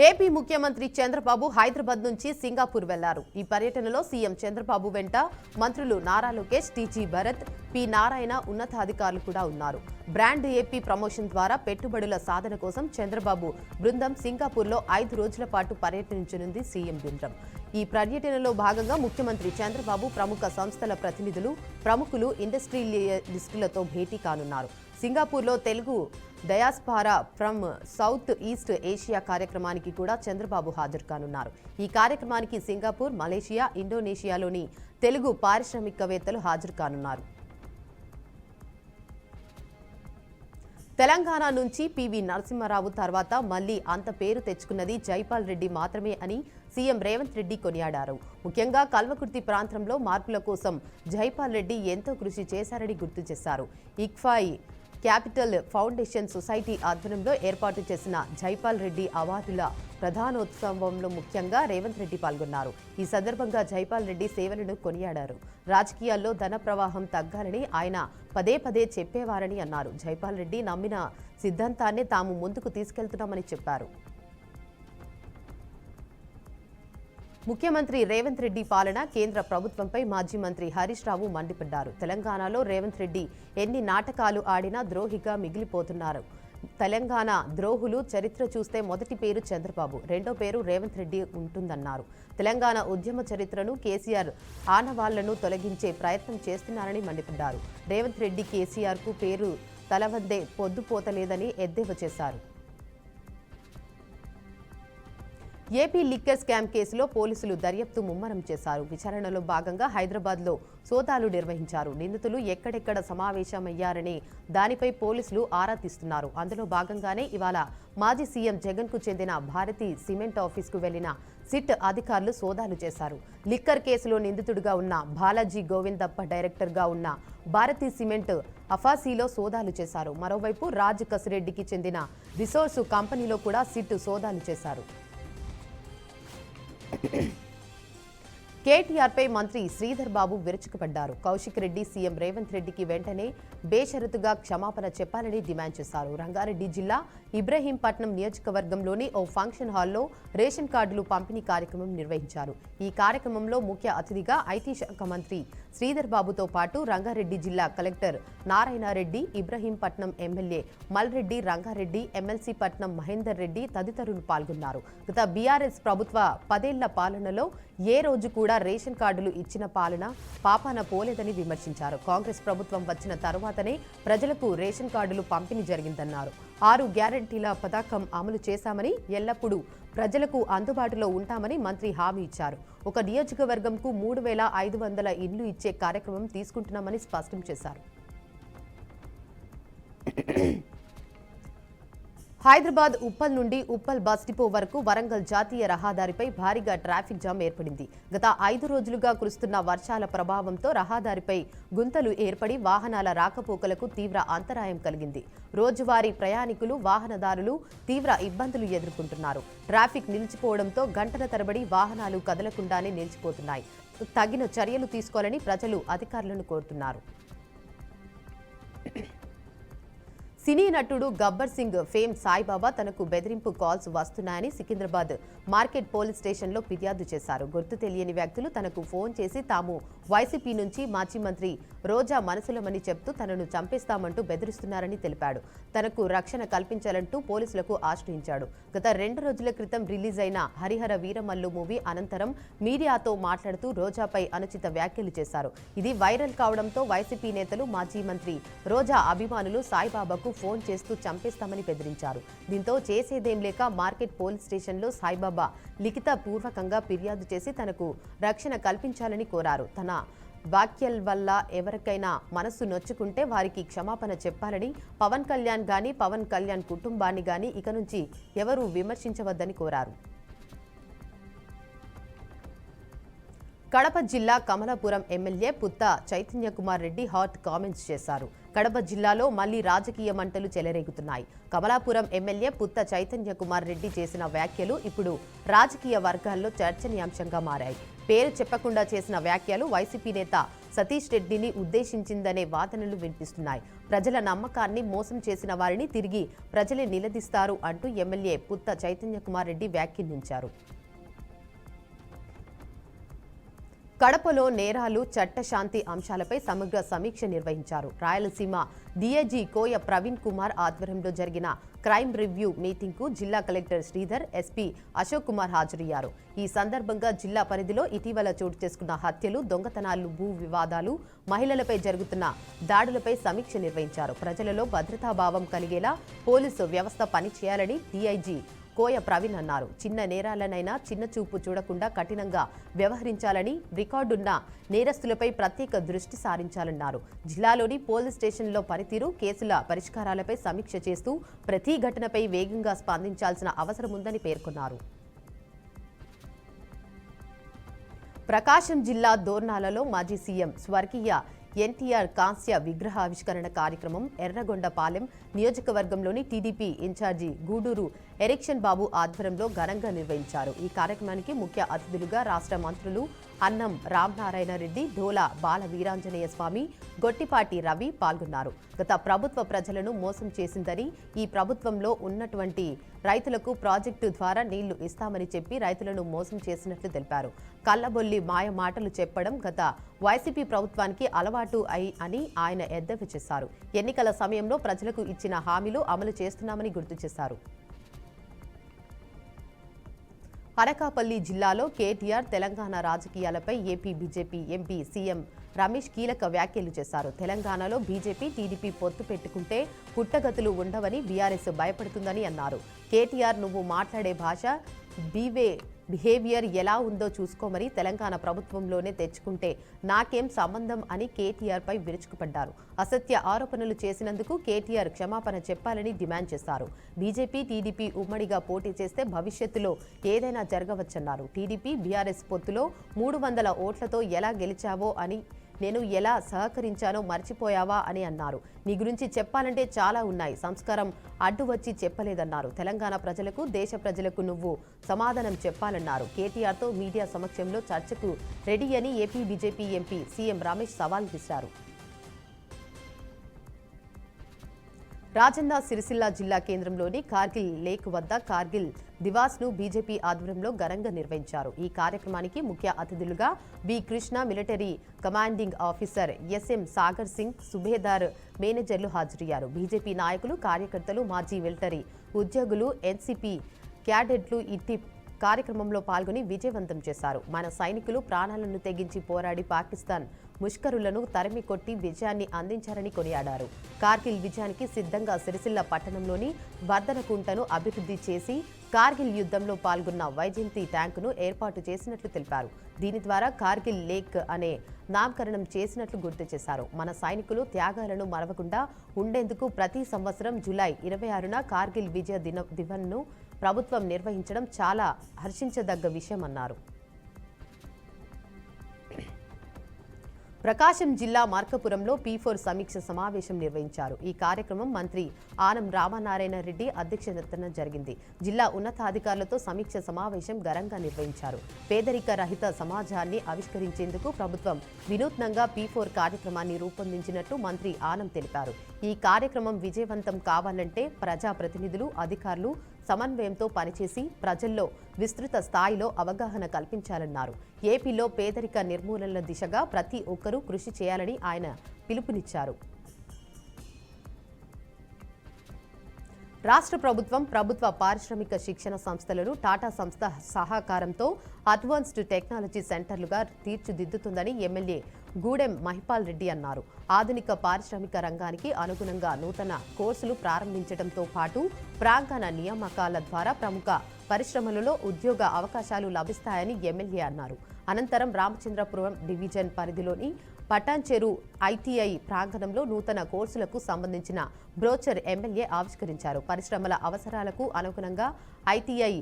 AP ముఖ్యమంత్రి చంద్రబాబు హైదరాబాద్ నుంచి Singapore వెళ్లారు. ఈ పర్యటనలో సీఎం చంద్రబాబు వెంట మంత్రులు నారా లోకేష్, టీజీ భరత్, పి నారాయణ ఉన్నతాధికారులు కూడా ఉన్నారు. బ్రాండ్ ఏపీ ప్రమోషన్ ద్వారా పెట్టుబడుల సాధన కోసం చంద్రబాబు బృందం సింగపూర్లో 5 రోజుల పాటు పర్యటించనుంది. సీఎం బృందం ఈ పర్యటనలో భాగంగా ముఖ్యమంత్రి చంద్రబాబు ప్రముఖ సంస్థల ప్రతినిధులు, ప్రముఖులు, ఇండస్ట్రియలిస్టులతో భేటీ కానున్నారు. సింగపూర్లో Telugu diaspora from South East Asia కార్యక్రమానికి కూడా చంద్రబాబు హాజరు కానున్నారు. ఈ కార్యక్రమానికి సింగపూర్, మలేషియా, ఇండోనేషియాలోని తెలుగు పారిశ్రామికవేత్తలు హాజరు కానున్నారు. తెలంగాణ నుంచి పివి నరసింహారావు తర్వాత మళ్లీ అంత పేరు తెచ్చుకున్నది జైపాల్ రెడ్డి మాత్రమే అని సీఎం రేవంత్ రెడ్డి కొనియాడారు. ముఖ్యంగా కల్వకుర్తి ప్రాంతంలో మార్పుల కోసం జైపాల్ రెడ్డి ఎంతో కృషి చేశారని గుర్తు చేశారు. ఇక్ఫాయి క్యాపిటల్ ఫౌండేషన్ సొసైటీ ఆధ్వర్యంలో ఏర్పాటు చేసిన జైపాల్ రెడ్డి అవార్డుల ప్రధానోత్సవంలో ముఖ్యంగా రేవంత్ రెడ్డి పాల్గొన్నారు. ఈ సందర్భంగా జైపాల్ రెడ్డి సేవలను కొనియాడారు. రాజకీయాల్లో ధన ప్రవాహం తగ్గాలని ఆయన పదే పదే చెప్పేవారని అన్నారు. జైపాల్ రెడ్డి నమ్మిన సిద్ధాంతాన్ని తాము ముందుకు తీసుకెళ్తున్నామని చెప్పారు. ముఖ్యమంత్రి రేవంత్ రెడ్డి పాలన, కేంద్ర ప్రభుత్వంపై మాజీ మంత్రి హరీష్ రావు మండిపడ్డారు. తెలంగాణలో రేవంత్ రెడ్డి ఎన్ని నాటకాలు ఆడినా ద్రోహిగా మిగిలిపోతున్నారు. తెలంగాణ ద్రోహులు చరిత్ర చూస్తే మొదటి పేరు చంద్రబాబు, రెండో పేరు రేవంత్ రెడ్డి ఉంటుందన్నారు. తెలంగాణ ఉద్యమ చరిత్రను కేసీఆర్ ఆనవాళ్లను తొలగించే ప్రయత్నం చేస్తున్నారని మండిపడ్డారు. రేవంత్ రెడ్డి కేసీఆర్కు పేరు తలవందే పొద్దుపోతలేదని ఎద్దేవా చేశారు. ఏపీ లిక్కర్ స్కామ్ కేసులో పోలీసులు దర్యాప్తు ముమ్మరం చేశారు. విచారణలో భాగంగా హైదరాబాద్లో సోదాలు నిర్వహించారు. నిందితులు ఎక్కడెక్కడ సమావేశమయ్యారనే దానిపై పోలీసులు ఆరా తీస్తున్నారు. అందులో భాగంగానే ఇవాళ మాజీ సీఎం జగన్కు చెందిన భారతీ సిమెంట్ ఆఫీస్కు వెళ్లిన సిట్ అధికారులు సోదాలు చేశారు. లిక్కర్ కేసులో నిందితుడిగా ఉన్న బాలాజీ గోవిందప్ప, డైరెక్టర్గా ఉన్న భారతీ సిమెంట్ అఫాసీలో సోదాలు చేశారు. మరోవైపు రాజ్ కసిరెడ్డికి చెందిన రిసోర్సు కంపెనీలో కూడా సిట్ సోదాలు చేశారు. కేటీఆర్పై మంత్రి శ్రీధర్ బాబు విరుచుకుపడ్డారు. కౌశిక్ రెడ్డి సీఎం రేవంత్ రెడ్డికి వెంటనే బేషరతుగా క్షమాపణ చెప్పాలని డిమాండ్ చేశారు. రంగారెడ్డి జిల్లా ఇబ్రహీంపట్నం నియోజకవర్గంలోని ఓ ఫంక్షన్ హాల్లో రేషన్ కార్డులు పంపిణీ కార్యక్రమం నిర్వహించారు. ఈ కార్యక్రమంలో ముఖ్య అతిథిగా ఐటీ శాఖ మంత్రి శ్రీధర్ బాబుతో పాటు రంగారెడ్డి జిల్లా collector Narayanareddy, Ibrahimpatnam MLA Malreddy Rangareddy, MLC Patnam Mahender Reddy తదితరులు పాల్గొన్నారు. గత బీఆర్ఎస్ ప్రభుత్వ 10 ఏళ్ల పాలనలో ఏ రోజు కూడా రేషన్ కార్డులు ఇచ్చిన పాలన పాపాన పోలేదని విమర్శించారు. కాంగ్రెస్ ప్రభుత్వం వచ్చిన తరువాతనే ప్రజలకు రేషన్ కార్డులు పంపిణీ జరిగిందన్నారు. 6 గ్యారంటీల పథకం అమలు చేశామని, ఎల్లప్పుడూ ప్రజలకు అందుబాటులో ఉంటామని మంత్రి హామీ ఇచ్చారు. ఒక నియోజకవర్గంకు 3,500 ఇళ్లు ఇచ్చే కార్యక్రమం తీసుకుంటున్నామని స్పష్టం చేశారు. హైదరాబాద్ ఉప్పల్ నుండి ఉప్పల్ బస్ డిపో వరకు వరంగల్ జాతీయ రహదారిపై భారీగా ట్రాఫిక్ జామ్ ఏర్పడింది. గత 5 రోజులుగా కురుస్తున్న వర్షాల ప్రభావంతో రహదారిపై గుంతలు ఏర్పడి వాహనాల రాకపోకలకు తీవ్ర అంతరాయం కలిగింది. రోజువారీ ప్రయాణికులు, వాహనదారులు తీవ్ర ఇబ్బందులు ఎదుర్కొంటున్నారు. ట్రాఫిక్ నిలిచిపోవడంతో గంటల తరబడి వాహనాలు కదలకుండానే నిలిచిపోతున్నాయి. తగిన చర్యలు తీసుకోవాలని ప్రజలు అధికారులను కోరుతున్నారు. సినీ నటుడు గబ్బర్ సింగ్ ఫేమ్ సాయిబాబా తనకు బెదిరింపు కాల్స్ వస్తున్నాయని సికింద్రాబాద్ మార్కెట్ పోలీస్ స్టేషన్లో ఫిర్యాదు చేశారు. గుర్తు తెలియని వ్యక్తులు తనకు ఫోన్ చేసి తాము వైసీపీ నుంచి మాజీ మంత్రి రోజా మనసులమని చెప్తూ తనను చంపేస్తామంటూ బెదిరిస్తున్నారని తెలిపాడు. తనకు రక్షణ కల్పించాలంటూ పోలీసులకు ఆశ్రయించాడు. గత 2 రోజుల క్రితం రిలీజ్ అయిన హరిహర వీరమల్లు మూవీ అనంతరం మీడియాతో మాట్లాడుతూ రోజాపై అనుచిత వ్యాఖ్యలు చేశారు. ఇది వైరల్ కావడంతో వైసీపీ నేతలు, మాజీ మంత్రి రోజా అభిమానులు సాయిబాబాకు ఫోన్ చేస్తూ చంపేస్తామని బెదిరించారు. దీంతో చేసేదేం లేక మార్కెట్ పోలీస్ స్టేషన్లో సాయిబాబా లిఖిత పూర్వకంగా ఫిర్యాదు చేసి తనకు రక్షణ కల్పించాలని కోరారు. తన వ్యాఖ్యల వల్ల ఎవరికైనా మనస్సు నొచ్చుకుంటే వారికి క్షమాపణ చెప్పాలని, పవన్ కళ్యాణ్ గాని, పవన్ కళ్యాణ్ కుటుంబాన్ని గాని ఇక నుంచి ఎవరూ విమర్శించవద్దని కోరారు. కడప జిల్లా Kamalapuram MLA Putta Chaitanyakumar Reddy hot comments చేశారు. కడప జిల్లాలో మళ్లీ రాజకీయ మంటలు చెలరేగుతున్నాయి. కమలాపురం ఎమ్మెల్యే పుత్త చైతన్యకుమార్ రెడ్డి చేసిన వ్యాఖ్యలు ఇప్పుడు రాజకీయ వర్గాల్లో చర్చనీయాంశంగా మారాయి. పేరు చెప్పకుండా చేసిన వ్యాఖ్యలు వైసీపీ నేత సతీష్ రెడ్డిని ఉద్దేశించిందనే వాదనలు వినిపిస్తున్నాయి. ప్రజల నమ్మకాన్ని మోసం చేసిన వారిని తిరిగి ప్రజలే నిలదీస్తారు అంటూ ఎమ్మెల్యే పుత్త చైతన్య కుమార్ రెడ్డి వ్యాఖ్యానించారు. కడపలో నేరాలు, చట్టశాంతి అంశాలపై సమగ్ర సమీక్ష నిర్వహించారు. రాయలసీమ డీఐజీ కోయ ప్రవీణ్ కుమార్ ఆధ్వర్యంలో జరిగిన క్రైమ్ రివ్యూ మీటింగ్కు జిల్లా కలెక్టర్ శ్రీధర్, ఎస్పీ అశోక్ కుమార్ హాజరయ్యారు. ఈ సందర్భంగా జిల్లా పరిధిలో ఇటీవల చోటు చేసుకున్న హత్యలు, దొంగతనాలు, భూ వివాదాలు, మహిళలపై జరుగుతున్న దాడులపై సమీక్ష నిర్వహించారు. ప్రజలలో భద్రతాభావం కలిగేలా పోలీసు వ్యవస్థ పనిచేయాలని డీఐజీ కోయ ప్రవీణ్ అన్నారు. చిన్న నేరాలనైనా చిన్న చూపు చూడకుండా కఠినంగా వ్యవహరించాలని, రికార్డున్న నేరస్తులపై ప్రత్యేక దృష్టి సారించాలన్నారు. జిల్లాలోని పోలీస్ స్టేషన్లో పనితీరు, కేసుల పరిష్కారాలపై సమీక్ష చేస్తూ ప్రతి ఘటనపై వేగంగా స్పందించాల్సిన అవసరం ఉందని పేర్కొన్నారు. ప్రకాశం జిల్లా దోర్నాలలో మాజీ సీఎం స్వర్గీయ ఎన్టీఆర్ కాంస్య విగ్రహావిష్కరణ కార్యక్రమం ఎర్రగొండపాలెం నియోజకవర్గంలోని టీడీపీ ఇన్ఛార్జి గూడూరు ఎరెక్షన్ బాబు ఆధ్వర్యంలో ఘనంగా నిర్వహించారు. ఈ కార్యక్రమానికి ముఖ్య అతిథులుగా రాష్ట్ర మంత్రులు అన్నం రామనారాయణ రెడ్డి, ఢోలా బాల వీరాంజనేయ స్వామి, గొట్టిపాటి రవి పాల్గొన్నారు. గత ప్రభుత్వ ప్రజలను మోసం చేసిందని, ఈ ప్రభుత్వంలో ఉన్నటువంటి రైతులకు ప్రాజెక్టు ద్వారా నీళ్లు ఇస్తామని చెప్పి రైతులను మోసం చేసినట్లు తెలిపారు. కల్లబొల్లి మాయ మాటలు చెప్పడం గత వైసీపీ ప్రభుత్వానికి అలవాటు అని ఆయన ఎద్దేవా చేశారు. ఎన్నికల సమయంలో ప్రజలకు ఇచ్చిన హామీలు అమలు చేస్తున్నామని గుర్తు చేశారు. అనకాపల్లి జిల్లాలో కేటీఆర్ తెలంగాణ రాజకీయాలపై AP BJP MP CM Ramesh కీలక వ్యాఖ్యలు చేశారు. తెలంగాణలో బీజేపీ, టీడీపీ పొత్తు పెట్టుకుంటే పుట్టగతులు ఉండవని బీఆర్ఎస్ భయపడుతుందని అన్నారు. కేటీఆర్, నువ్వు మాట్లాడే భాష, బిహేవియర్ ఎలా ఉందో చూసుకోమని తెలంగాణ ప్రభుత్వంలోనే తెచ్చుకుంటే నాకేం సంబంధం అని కేటీఆర్ పై విరుచుకుపడ్డారు. అసత్య ఆరోపణలు చేసినందుకు కేటీఆర్ క్షమాపణ చెప్పాలని డిమాండ్ చేశారు. బీజేపీ, టీడీపీ ఉమ్మడిగా పోటీ చేస్తే భవిష్యత్తులో ఏదైనా జరగవచ్చన్నారు. టీడీపీ, బీఆర్ఎస్ పొత్తులో 300 ఓట్లతో ఎలా గెలిచావో అని, నేను ఎలా సహకరించానో మర్చిపోయావా అని అన్నారు. నీ గురించి చెప్పాలంటే చాలా ఉన్నాయి, సంస్కారం అడ్డు వచ్చి చెప్పలేదన్నారు. తెలంగాణ ప్రజలకు, దేశ ప్రజలకు నువ్వు సమాధానం చెప్పాలన్నారు. కేటీఆర్తో మీడియా సమక్షంలో చర్చకు రెడీ అని AP BJP MP CM Ramesh సవాల్ విసిరారు. రాజన్న సిరిసిల్ల జిల్లా కేంద్రంలోని కార్గిల్ లేక్ వద్ద కార్గిల్ దివాస్ను బీజేపీ ఆధ్వర్యంలో ఘనంగా నిర్వహించారు. ఈ కార్యక్రమానికి ముఖ్య అతిథులుగా B Krishna, military commanding officer SM Sagar Singh, Subedar మేనేజర్లు హాజరయ్యారు. బీజేపీ నాయకులు, కార్యకర్తలు, మాజీ మిలిటరీ ఉద్యోగులు, ఎన్సీపీ క్యాడెట్లు ఇట్టి కార్యక్రమంలో పాల్గొని విజయవంతం చేశారు. మన సైనికులు ప్రాణాలను తెగించి పోరాడి పాకిస్తాన్ ముష్కరులను తరిమి కొట్టి విజయాన్ని అందించారని కొనియాడారు. కార్గిల్ విజయానికి సిద్ధంగా సిరిసిల్ల పట్టణంలోని వర్ధనకుంటను అభివృద్ధి చేసి కార్గిల్ యుద్ధంలో పాల్గొన్న వైజయంతి ట్యాంకును ఏర్పాటు చేసినట్లు తెలిపారు. దీని ద్వారా కార్గిల్ లేక్ అనే నామకరణం చేసినట్లు గుర్తు చేశారు. మన సైనికులు త్యాగాలను మరవకుండా ఉండేందుకు ప్రతి సంవత్సరం జూలై 26న కార్గిల్ విజయ దివన్ను ప్రభుత్వం నిర్వహించడం చాలా హర్షించదగ్గ విషయమన్నారు. ప్రకాశం జిల్లా మార్కపురంలో P4 సమీక్ష సమావేశం నిర్వహించారు. ఈ కార్యక్రమం మంత్రి ఆనం రామనారాయణ రెడ్డి అధ్యక్షతన జరిగింది. జిల్లా ఉన్నతాధికారులతో సమీక్ష సమావేశం ఘనంగా నిర్వహించారు. పేదరిక రహిత సమాజాన్ని ఆవిష్కరించేందుకు ప్రభుత్వం వినూత్నంగా P4 కార్యక్రమాన్ని రూపొందించినట్లు మంత్రి ఆనం తెలిపారు. ఈ కార్యక్రమం విజయవంతం కావాలంటే ప్రజాప్రతినిధులు, అధికారులు సమన్వయంతో పనిచేసి ప్రజల్లో విస్తృత స్థాయిలో అవగాహన కల్పించాలన్నారు. ఏపీలో పేదరిక నిర్మూలన దిశగా ప్రతి ఒక్కరూ కృషి చేయాలని ఆయన పిలుపునిచ్చారు. రాష్ట్ర ప్రభుత్వం ప్రభుత్వ పారిశ్రామిక శిక్షణ సంస్థలను టాటా సంస్థ సహకారంతో అడ్వాన్స్డ్ టెక్నాలజీ సెంటర్లుగా తీర్చిదిద్దుతుందని ఎమ్మెల్యే గూడెం మహిపాల్ రెడ్డి అన్నారు. ఆధునిక పారిశ్రామిక రంగానికి అనుగుణంగా నూతన కోర్సులు ప్రారంభించడంతో పాటు ప్రాంగణ నియామకాల ద్వారా ప్రముఖ పరిశ్రమలలో ఉద్యోగ అవకాశాలు లభిస్తాయని ఎమ్మెల్యే అన్నారు. అనంతరం రామచంద్రపురం డివిజన్ పరిధిలోని పటాన్చెరు ఐటీఐ ప్రాంగణంలో నూతన కోర్సులకు సంబంధించిన బ్రోచర్ ఎమ్మెల్యే ఆవిష్కరించారు. పరిశ్రమల అవసరాలకు అనుగుణంగా ఐటీఐ,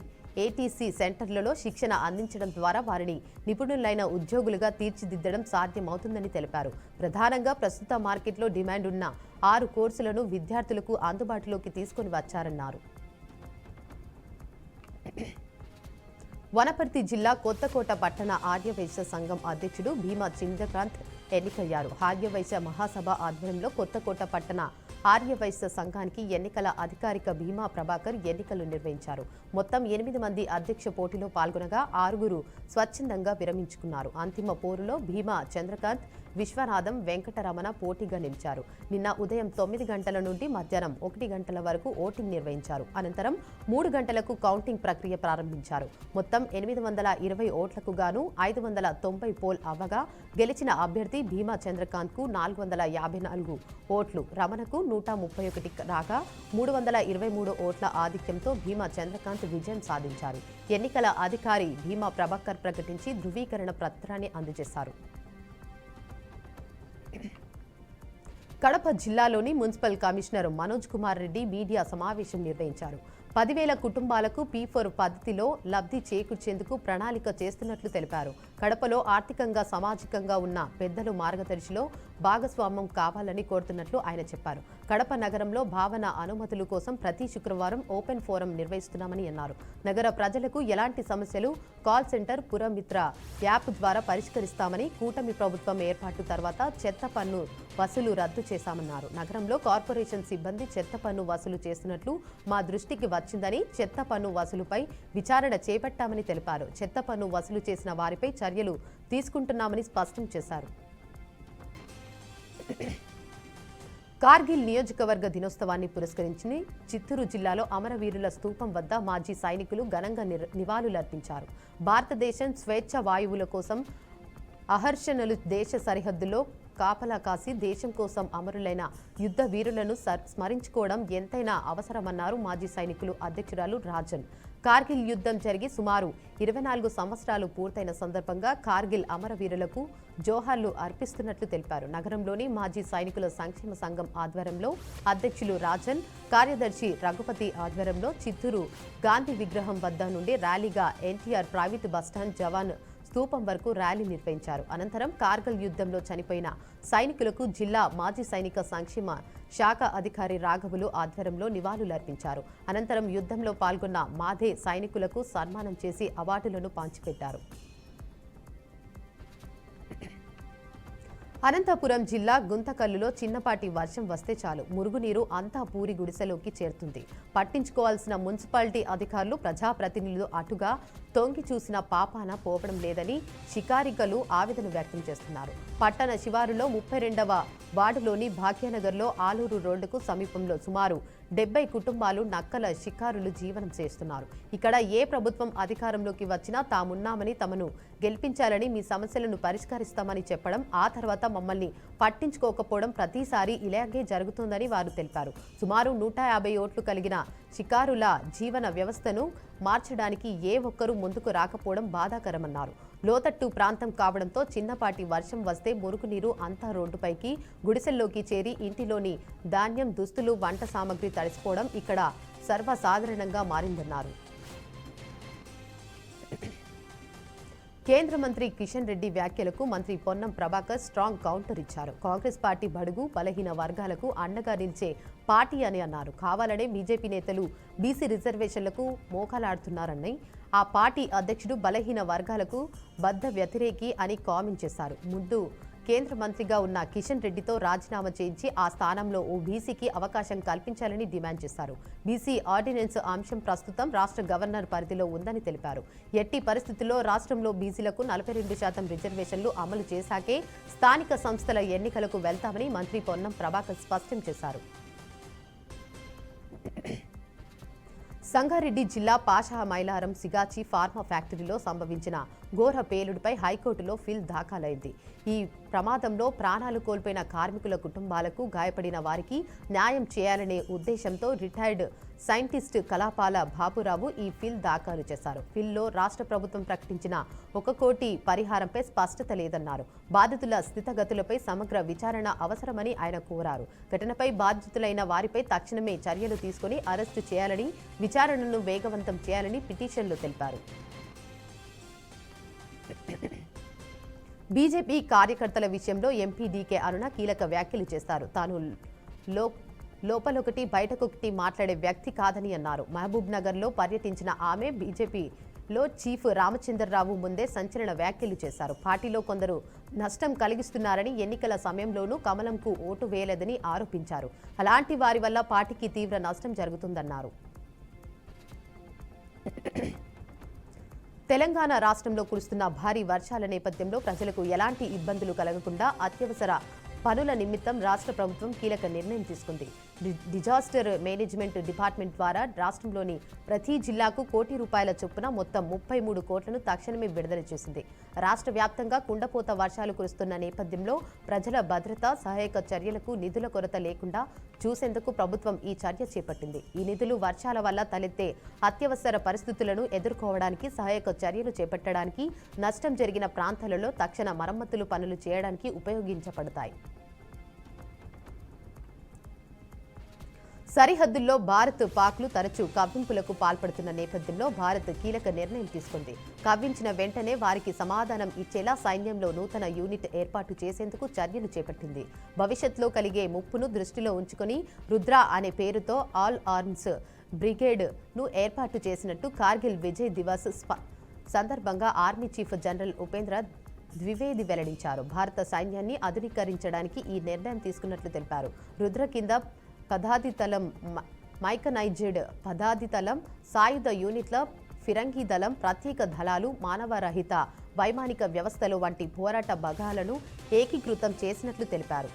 ఏటీసీ సెంటర్లలో శిక్షణ అందించడం ద్వారా వారిని నిపుణులైన ఉద్యోగులుగా తీర్చిదిద్దడం సాధ్యమవుతుందని తెలిపారు. ప్రధానంగా ప్రస్తుత మార్కెట్లో డిమాండ్ ఉన్న 6 కోర్సులను విద్యార్థులకు అందుబాటులోకి తీసుకొని వచ్చారన్నారు. వనపర్తి జిల్లా కొత్తకోట పట్టణ ఆర్యవైశ్య సంఘం అధ్యక్షుడు భీమా చంద్రకాంత్ ఎన్నికయ్యారు. ఆర్యవైశ్య మహాసభ ఆధ్వర్యంలో కొత్తకోట పట్టణ ఆర్యవైశ్య సంఘానికి ఎన్నికల అధికారిక భీమా ప్రభాకర్ ఎన్నికలు నిర్వహించారు. మొత్తం 8 మంది అధ్యక్ష పోటీలో పాల్గొనగా 6 స్వచ్ఛందంగా విరమించుకున్నారు. అంతిమ పోరులో భీమా చంద్రకాంత్, విశ్వనాథం, వెంకటరమణ పోటీగా నిలిచారు. నిన్న ఉదయం 9 గంటల నుండి మధ్యాహ్నం 1 గంటల వరకు ఓటింగ్ నిర్వహించారు. అనంతరం 3 గంటలకు కౌంటింగ్ ప్రక్రియ ప్రారంభించారు. మొత్తం 820 ఓట్లకు గాను 590 పోల్ అవ్వగా గెలిచిన అభ్యర్థి భీమా చంద్రకాంత్ కు 454 ఓట్లు, రమణకు 131 రాగా 323 ఓట్ల ఆధిక్యంతో భీమా చంద్రకాంత్ విజయం సాధించారు. ఎన్నికల అధికారి భీమా ప్రభాకర్ ప్రకటించి ధృవీకరణ పత్రాన్ని అందజేశారు. కడప జిల్లాలోని municipal commissioner Manoj Kumar Reddy media సమావేశం నిర్వహించారు. 10,000 కుటుంబాలకు P4 పద్ధతిలో లబ్ధి చేకూర్చేందుకు ప్రణాళిక చేస్తున్నట్లు తెలిపారు. కడపలో ఆర్థికంగా సామాజికంగా ఉన్న పెద్దలు మార్గదర్శిలో భాగస్వామ్యం కావాలని కోరుతున్నట్లు ఆయన చెప్పారు. కడప నగరంలో భావన అనుమతుల కోసం ప్రతి శుక్రవారం ఓపెన్ ఫోరం నిర్వహిస్తున్నామని అన్నారు. నగర ప్రజలకు ఎలాంటి సమస్యలు కాల్ సెంటర్ పురమిత్ర యాప్ ద్వారా పరిష్కరిస్తామని, కూటమి ప్రభుత్వం ఏర్పాటు తర్వాత చెత్త పన్ను వసూలు రద్దు చేశామన్నారు. నగరంలో కార్పొరేషన్ సిబ్బంది చెత్త పన్ను వసూలు చేస్తున్నట్లు మా దృష్టికి వచ్చిందని, చెత్త పన్ను వసూలుపై విచారణ చేపట్టామని తెలిపారు. చెత్త పన్ను వసూలు చేసిన వారిపై చర్యలు తీసుకుంటున్నామని స్పష్టం చేశారు. కార్గిల్ నియోజకవర్గ దినోత్సవాన్ని పురస్కరించుకుని చిత్తూరు జిల్లాలో అమరవీరుల స్తూపం వద్ద మాజీ సైనికులు ఘనంగా నివాళులర్పించారు. భారతదేశం స్వేచ్ఛ వాయువుల కోసం అహర్షణలు దేశ సరిహద్దులో కాపలా కాసి దేశం కోసం అమరులైన యుద్ధ వీరులను స్మరించుకోవడం ఎంతైనా అవసరమన్నారు మాజీ సైనికులు అధ్యక్షురాలు రాజన్. కార్గిల్ యుద్ధం జరిగి సుమారు 24 సంవత్సరాలు పూర్తయిన సందర్భంగా కార్గిల్ అమరవీరులకు జోహార్లు అర్పిస్తున్నట్లు తెలిపారు. నగరంలోని మాజీ సైనికుల సంక్షేమ సంఘం ఆధ్వర్యంలో అధ్యక్షులు రాజన్, కార్యదర్శి రఘుపతి ఆధ్వర్యంలో చిత్తూరు గాంధీ విగ్రహం వద్ద నుండి ర్యాలీగా ఎన్టీఆర్ ప్రైవేటు బస్టాండ్ జవాన్ స్తూపం వరకు ర్యాలీ నిర్వహించారు. అనంతరం కార్గిల్ యుద్ధంలో చనిపోయిన సైనికులకు జిల్లా మాజీ సైనిక సంక్షేమ శాఖ అధికారి రాఘవులు ఆధ్వర్యంలో నివాళులర్పించారు. అనంతరం యుద్ధంలో పాల్గొన్న మాదే సైనికులకు సన్మానం చేసి అవార్డులను పంచిపెట్టారు. అనంతపురం జిల్లా గుంతకల్లులో చిన్నపాటి వర్షం వస్తే చాలు మురుగునీరు అంతా పూరి గుడిసెలోకి చేరుతుంది. పట్టించుకోవాల్సిన మున్సిపాలిటీ అధికారులు, ప్రజాప్రతినిధులు అటుగా తొంగి చూసిన పాపాన పోవడం లేదని షికారికలు ఆవేదన వ్యక్తం చేస్తున్నారు. పట్టణ శివారులో 32వ వార్డులోని భాగ్యనగర్లో ఆలూరు రోడ్డుకు సమీపంలో సుమారు 70 కుటుంబాలు నక్కల షికారులు జీవనం చేస్తున్నారు. ఇక్కడ ఏ ప్రభుత్వం అధికారంలోకి వచ్చినా తామున్నామని, తమను గెలిపించాలని, మీ సమస్యలను పరిష్కరిస్తామని చెప్పడం, ఆ తర్వాత మమ్మల్ని పట్టించుకోకపోవడం ప్రతిసారి ఇలాగే జరుగుతుందని వారు తెలిపారు. సుమారు 150 ఓట్లు కలిగిన షికారుల జీవన వ్యవస్థను మార్చడానికి ఏ ఒక్కరూ ముందుకు రాకపోవడం బాధాకరమన్నారు. లోతట్టు ప్రాంతం కావడంతో చిన్నపాటి వర్షం వస్తే మురుగునీరు అంతా రోడ్డుపైకి, గుడిసెల్లోకి చేరి ఇంటిలోని ధాన్యం, దుస్తులు, వంట సామాగ్రి తడిసిపోవడం ఇక్కడ సర్వసాధారణంగా మారిందన్నారు. కేంద్ర మంత్రి కిషన్ రెడ్డి వ్యాఖ్యలకు మంత్రి పొన్నం ప్రభాకర్ స్ట్రాంగ్ కౌంటర్ ఇచ్చారు. కాంగ్రెస్ పార్టీ బడుగు బలహీన వర్గాలకు అండగా నిలిచే పార్టీ అని అన్నారు. కావాలనే బీజేపీ నేతలు బీసీ రిజర్వేషన్లకు మోకాలాడుతున్నారని, ఆ పార్టీ అధ్యక్షుడు బలహీన వర్గాలకు బద్ధ వ్యతిరేకి అని కామెంట్ చేశారు. ముందు కేంద్ర మంత్రిగా ఉన్న కిషన్ రెడ్డితో రాజీనామా చేయించి ఆ స్థానంలో ఓ బీసీకి అవకాశం కల్పించాలని డిమాండ్ చేశారు. బీసీ ఆర్డినెన్స్ అంశం ప్రస్తుతం రాష్ట్ర గవర్నర్ పరిధిలో ఉందని తెలిపారు. ఎట్టి పరిస్థితుల్లో రాష్ట్రంలో బీసీలకు 42% రిజర్వేషన్లు అమలు చేశాకే స్థానిక సంస్థల ఎన్నికలకు వెళ్తామని మంత్రి పొన్నం ప్రభాకర్ స్పష్టం చేశారు. సంగారెడ్డి జిల్లా పాషా మైలారం సిగాచి ఫార్మా ఫ్యాక్టరీలో సంభవించిన ఘోర పేలుడుపై హైకోర్టులో పిల్ దాఖలైంది. ఈ ప్రమాదంలో ప్రాణాలు కోల్పోయిన కార్మికుల కుటుంబాలకు, గాయపడిన వారికి న్యాయం చేయాలనే ఉద్దేశంతో రిటైర్డ్ సైంటిస్ట్ కలాపాల బాబురావు ఈ పిల్ దాఖలు చేశారు. పిల్లో రాష్ట్ర ప్రభుత్వం ప్రకటించిన 1 కోటి పరిహారంపై స్పష్టత లేదన్నారు. బాధితుల స్థితిగతులపై సమగ్ర విచారణ అవసరమని ఆయన కోరారు. ఘటనపై బాధితులైన వారిపై తక్షణమే చర్యలు తీసుకుని అరెస్టు చేయాలని, విచారణను వేగవంతం చేయాలని పిటిషన్లో తెలిపారు. బీజేపీ కార్యకర్తల విషయంలో ఎంపీ డీకే అరుణ కీలక వ్యాఖ్యలు చేశారు. తాను లోపలొకటి బయటకొకటి మాట్లాడే వ్యక్తి కాదని అన్నారు. మహబూబ్ నగర్లో పర్యటించిన ఆమె బీజేపీ లో చీఫ్ రామచంద్రరావు ముందే సంచలన వ్యాఖ్యలు చేశారు. పార్టీలో కొందరు నష్టం కలిగిస్తున్నారని, ఎన్నికల సమయంలోనూ కమలంకు ఓటు వేయలేదని ఆరోపించారు. అలాంటి వారి వల్ల పార్టీకి తీవ్ర నష్టం జరుగుతుందన్నారు. తెలంగాణ రాష్ట్రంలో కురుస్తున్న భారీ వర్షాల నేపథ్యంలో ప్రజలకు ఎలాంటి ఇబ్బందులు కలగకుండా అత్యవసర పనుల నిమిత్తం రాష్ట్ర ప్రభుత్వం కీలక నిర్ణయం తీసుకుంది. డిజాస్టర్ మేనేజ్మెంట్ డిపార్ట్మెంట్ ద్వారా రాష్ట్రంలోని ప్రతి జిల్లాకు ₹1,00,00,000 చొప్పున మొత్తం 33 కోట్లను తక్షణమే విడుదల చేసింది. రాష్ట్ర వ్యాప్తంగా కుండపోత వర్షాలు కురుస్తున్న నేపథ్యంలో ప్రజల భద్రత, సహాయక చర్యలకు నిధుల కొరత లేకుండా చూసేందుకు ప్రభుత్వం ఈ చర్య చేపట్టింది. ఈ నిధులు వర్షాల వల్ల తలెత్తే అత్యవసర పరిస్థితులను ఎదుర్కోవడానికి, సహాయక చర్యలు చేపట్టడానికి, నష్టం జరిగిన ప్రాంతాలలో తక్షణ మరమ్మతులు పనులు చేయడానికి ఉపయోగించబడతాయి. సరిహద్దుల్లో భారత్, పాక్లు తరచూ కవ్వింపులకు పాల్పడుతున్న నేపథ్యంలో భారత్ కీలక నిర్ణయం తీసుకుంది. కవ్వించిన వెంటనే వారికి సమాధానం ఇచ్చేలా సైన్యంలో నూతన యూనిట్ ఏర్పాటు చేసేందుకు చర్యలు చేపట్టింది. భవిష్యత్తులో కలిగే ముప్పును దృష్టిలో ఉంచుకొని రుద్ర అనే పేరుతో ఆల్ ఆర్మ్స్ బ్రిగేడ్ ను ఏర్పాటు చేసినట్టు కార్గిల్ విజయ్ దివస్ సందర్భంగా army chief general Upendra Dwivedi వెల్లడించారు. భారత సైన్యాన్ని ఆధునీకరించడానికి ఈ నిర్ణయం తీసుకున్నట్లు తెలిపారు. రుద్ర కింద పదాతిదళం, మైకనైజ్డ్ పదాతిదళం, సాయుధ యూనిట్ల, ఫిరంగి దళం, ప్రత్యేక దళాలు, మానవరహిత వైమానిక వ్యవస్థలు వంటి పోరాట భాగాలను ఏకీకృతం చేసినట్లు తెలిపారు.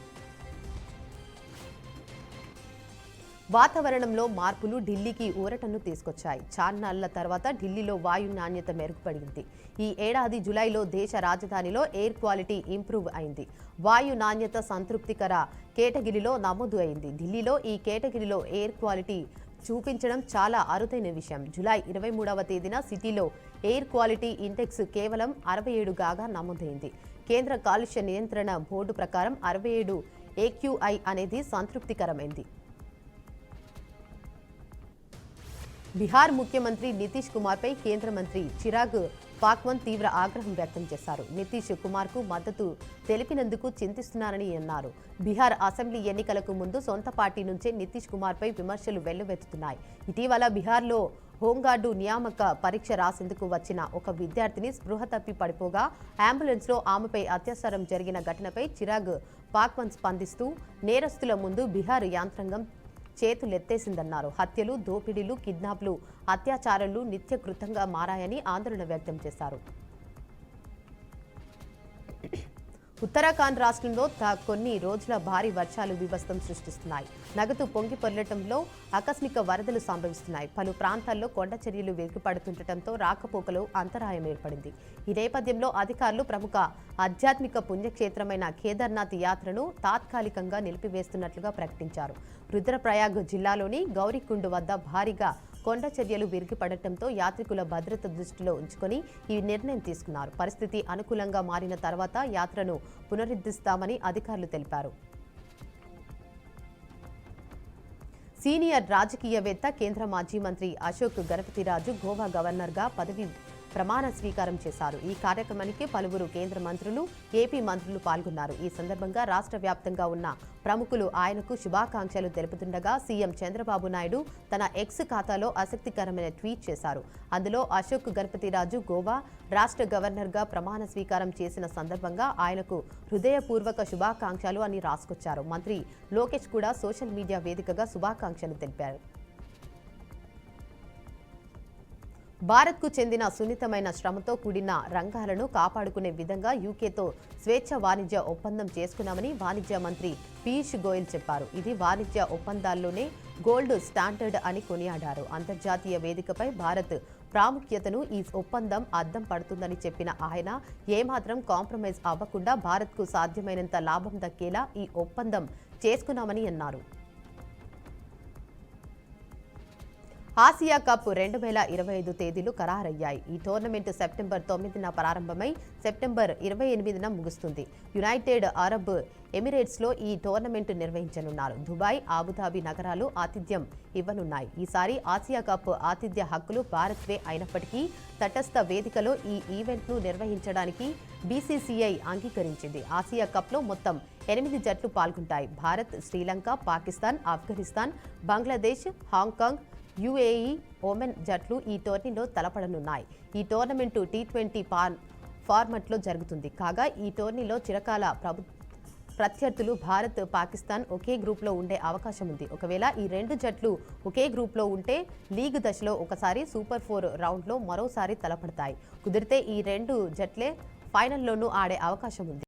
వాతావరణంలో మార్పులు ఢిల్లీకి ఊరటను తీసుకొచ్చాయి. చాన్నాళ్ల తర్వాత ఢిల్లీలో వాయు నాణ్యత మెరుగుపడింది. ఈ ఏడాది జులైలో దేశ రాజధానిలో ఎయిర్ క్వాలిటీ ఇంప్రూవ్ అయింది. వాయు నాణ్యత సంతృప్తికర కేటగిరీలో నమోదు అయింది. ఢిల్లీలో ఈ కేటగిరీలో ఎయిర్ క్వాలిటీ చూపించడం చాలా అరుదైన విషయం. జూలై 23వ తేదీన సిటీలో ఎయిర్ క్వాలిటీ ఇండెక్స్ కేవలం 67 గాగా నమోదైంది. కేంద్ర కాలుష్య నియంత్రణ బోర్డు ప్రకారం 67 AQI అనేది సంతృప్తికరమైంది. బీహార్ ముఖ్యమంత్రి నితీష్ కుమార్పై కేంద్ర మంత్రి చిరాగ్ పాస్వాన్ తీవ్ర ఆగ్రహం వ్యక్తం చేశారు. నితీష్ కుమార్కు మద్దతు తెలిపినందుకు చింతిస్తున్నారని అన్నారు. బీహార్ అసెంబ్లీ ఎన్నికలకు ముందు సొంత పార్టీ నుంచే నితీష్ కుమార్పై విమర్శలు వెల్లువెత్తుతున్నాయి. ఇటీవల బీహార్లో హోంగార్డు నియామక పరీక్ష రాసేందుకు వచ్చిన ఒక విద్యార్థిని స్పృహ తప్పి పడిపోగా అంబులెన్స్లో ఆమెపై అత్యాచారం జరిగిన ఘటనపై చిరాగ్ పాస్వాన్ స్పందిస్తూ నేరస్తుల ముందు బీహార్ యాంత్రాంగం చేతులెత్తేసిందన్నారు. హత్యలు, దోపిడీలు, కిడ్నాప్లు, అత్యాచారాలు నిత్యకృతంగా మారాయని ఆందోళన వ్యక్తం చేశారు. ఉత్తరాఖండ్ రాష్ట్రంలో కొన్ని రోజుల భారీ వర్షాలు బీభత్సం సృష్టిస్తున్నాయి. నగదు పొంగి పొర్లటంలో ఆకస్మిక వరదలు సంభవిస్తున్నాయి. పలు ప్రాంతాల్లో కొండ చర్యలు వెలుగుపడుతుండటంతో రాకపోకలు అంతరాయం ఏర్పడింది. ఈ నేపథ్యంలో అధికారులు ప్రముఖ ఆధ్యాత్మిక పుణ్యక్షేత్రమైన కేదార్నాథ్ యాత్రను తాత్కాలికంగా నిలిపివేస్తున్నట్లుగా ప్రకటించారు. రుద్రప్రయాగ్ జిల్లాలోని గౌరీకుండ్ వద్ద భారీగా కొండ చర్యలు విరిగిపడటంతో యాత్రికుల భద్రత దృష్టిలో ఉంచుకొని ఈ నిర్ణయం తీసుకున్నారు. పరిస్థితి అనుకూలంగా మారిన తర్వాత యాత్రను పునరుద్ధరిస్తామని అధికారులు తెలిపారు. సీనియర్ రాజకీయవేత్త, కేంద్ర మాజీ మంత్రి అశోక్ గణపతిరాజు గోవా గవర్నర్గా పదవి ప్రమాణ స్వీకారం చేశారు. ఈ కార్యక్రమానికి పలువురు కేంద్ర మంత్రులు, ఏపీ మంత్రులు పాల్గొన్నారు. ఈ సందర్భంగా రాష్ట్ర వ్యాప్తంగా ఉన్న ప్రముఖులు ఆయనకు శుభాకాంక్షలు తెలుపుతుండగా సీఎం చంద్రబాబు నాయుడు తన ఎక్స్ ఖాతాలో ఆసక్తికరమైన ట్వీట్ చేశారు. అందులో అశోక్ గణపతిరాజు గోవా రాష్ట్ర గవర్నర్గా ప్రమాణ స్వీకారం చేసిన సందర్భంగా ఆయనకు హృదయపూర్వక శుభాకాంక్షలు అని రాసుకొచ్చారు. మంత్రి లోకేష్ కూడా సోషల్ మీడియా వేదికగా శుభాకాంక్షలు తెలిపారు. భారత్కు చెందిన సున్నితమైన శ్రమతో కూడిన రంగాలను కాపాడుకునే విధంగా యూకేతో స్వేచ్ఛ వాణిజ్య ఒప్పందం చేసుకున్నామని వాణిజ్య మంత్రి పీయూష్ గోయల్ చెప్పారు. ఇది వాణిజ్య ఒప్పందాల్లోనే గోల్డ్ స్టాండర్డ్ అని కొనియాడారు. అంతర్జాతీయ వేదికపై భారత్ ప్రాముఖ్యతను ఈ ఒప్పందం అద్దం పడుతుందని చెప్పిన ఆయన ఏమాత్రం కాంప్రమైజ్ అవ్వకుండా భారత్కు సాధ్యమైనంత లాభం దక్కేలా ఈ ఒప్పందం చేసుకున్నామని అన్నారు. ఆసియా కప్ 2025 తేదీలు ఖరారయ్యాయి. ఈ టోర్నమెంట్ సెప్టెంబర్ 9న ప్రారంభమై సెప్టెంబర్ 28న ముగుస్తుంది. యునైటెడ్ అరబ్ ఎమిరేట్స్లో ఈ టోర్నమెంట్ నిర్వహించనున్నారు. దుబాయ్, అబుదాబి నగరాలు ఆతిథ్యం ఇవ్వనున్నాయి. ఈసారి ఆసియా కప్ ఆతిథ్య హక్కులు భారత్వే అయినప్పటికీ తటస్థ వేదికలో ఈ ఈవెంట్ను నిర్వహించడానికి బీసీసీఐ అంగీకరించింది. ఆసియా కప్లో మొత్తం 8 జట్లు పాల్గొంటాయి. Bharat, Sri Lanka, Pakistan, Afghanistan, Bangladesh, Hong Kong, UAE, Oman జట్లు ఈ టోర్నీలో తలపడనున్నాయి. ఈ టోర్నమెంటు T20 ఫార్మాట్లో జరుగుతుంది. కాగా ఈ టోర్నీలో చిరకాల ప్రత్యర్థులు భారత్, పాకిస్తాన్ ఒకే గ్రూప్లో ఉండే అవకాశం ఉంది. ఒకవేళ ఈ రెండు జట్లు ఒకే గ్రూప్లో ఉంటే లీగ్ దశలో ఒకసారి సూపర్ 4 రౌండ్లో మరోసారి తలపడతాయి. కుదిరితే ఈ రెండు జట్లే ఫైనల్లోనూ ఆడే అవకాశం ఉంది.